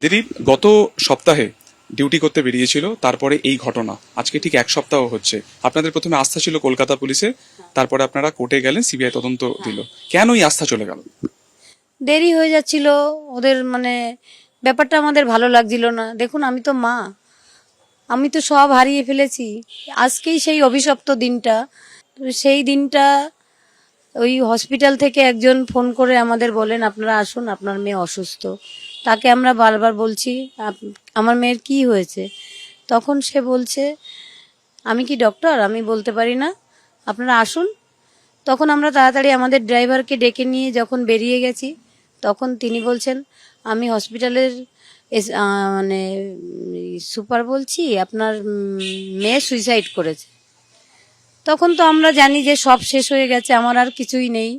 দিদি গত সপ্তাহে ডিউটি করতে বেরিয়েছিল, তারপরে এই ঘটনা। আজকে ঠিক এক সপ্তাহ হচ্ছে। আপনাদের প্রথমে আস্থা ছিল কলকাতা পুলিশে, তারপরে আপনারা কোর্টে গেলেন, সিবিআই তদন্ত দিল। কেন এই আস্থা চলে গেল? দেরি হয়ে যাচ্ছিল ওদের, ব্যাপারটা আমাদের ভালো লাগছিল না। দেখুন, আমি তো মা, আমি তো সব হারিয়ে ফেলেছি। আজকেই সেই অভিশপ্ত দিনটা। তো সেই দিনটা ওই হসপিটাল থেকে একজন ফোন করে আমাদের বলেন, আপনারা আসুন, আপনার মেয়ে অসুস্থ। তাকে আমরা বারবার বলছি, আমার মেয়ের কি হয়েছে? তখন সে বলছে, আমি কি ডক্টর, আমি বলতে পারি না, আপনারা আসুন। তখন আমরা তাড়াতাড়ি আমাদের ড্রাইভারকে ডেকে নিয়ে যখন বেরিয়ে গেছি, তখন তিনি বলছেন, আমি হসপিটালের সুপার বলছি, আপনার মেয়ে সুইসাইড করেছে। তখন তো আমরা জানি যে সব শেষ হয়ে গেছে, আমার আর কিছুই নেই।